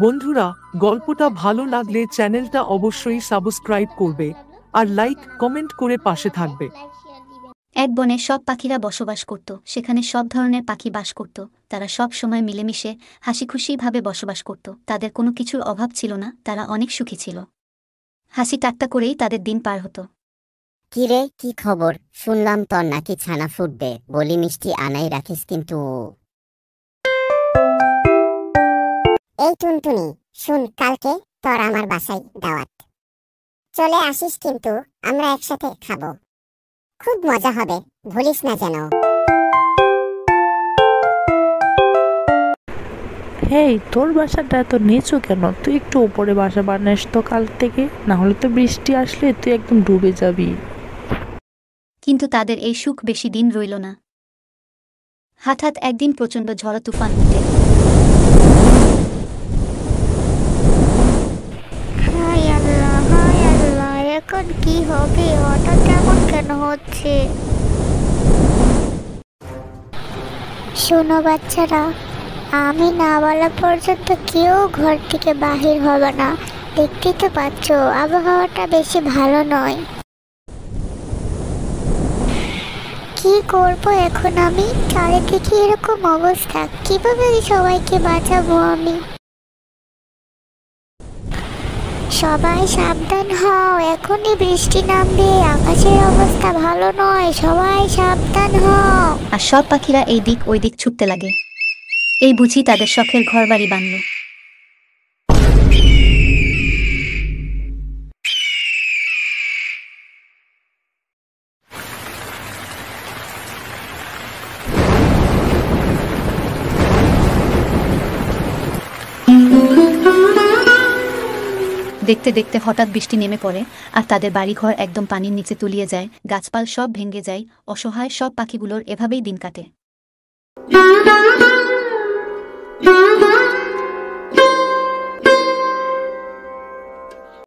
বন্ধুরা, গল্পটা ভালো লাগলে চ্যানেলটা অবশ্যই সাবস্ক্রাইব করবে আর লাইক কমেন্ট করে পাশে থাকবে। এক বনে সব পাখিরা বসবাস করত। সেখানে সব ধরনের পাখি বাস করত। তারা সব সময় মিলেমিশে হাসিখুশিভাবে বসবাস করত। তাদের কোনো কিছুর অভাব ছিল না, তারা অনেক সুখী ছিল। হাসি ঠাট্টা করেই তাদের দিন পার হতো। কিরে, কি খবর? শুনলাম তোর নাকি ছানা ফুটবে, বলি মিষ্টি আনাই রাখিস কিন্তু। এই টুনটুনি, শুন, কালকে তোর আমার বাসায় দাওয়াত। চলে আসিস কিন্তু, আমরা একসাথে খাবো। খুব মজা হবে, ভুলিস না যেন। হেই, তোর বাসাটা এত নিচু কেন? তুই একটু উপরে বাসা বানাস তো কাল থেকে, না হলে তো বৃষ্টি আসলে তুই একদম ডুবে যাবি। কিন্তু তাদের এই সুখ বেশি দিন রইল না। হঠাৎ একদিন প্রচণ্ড ঝড় তুফান উঠে। হায় আল্লাহ, হায় আল্লাহ, এখন কি হবে? হঠাৎ এমন কেন হচ্ছে? শোনো বাচ্চারা, আমি না বলা পর্যন্ত কেউ ঘর থেকে বাহির হবে না। দেখতেই তো পাচ্ছ, আবহাওয়াটা বেশি ভালো নয়। কি করব এখন আমি? চারিদিকে এরকম অবস্থা, কিভাবে সবাইকে বাঁচাবো আমি? সবাই সাবধান হও, এখনই বৃষ্টি নামবে, আকাশের অবস্থা ভালো নয়, সবাই সাবধান হও। আর সব পাখিরা এই দিক ওই দিক ছুটতে লাগে। এই বুঝি তাদের শখের ঘরবাড়ি বানল। দেখতে দেখতে হঠাৎ বৃষ্টি নেমে পড়ে, আর তাদের বাড়িঘর একদম পানির নিচে তলিয়ে যায়। গাছপাল সব ভেঙে যায়। অসহায় সব পাখিগুলোর এভাবেই দিন কাটে।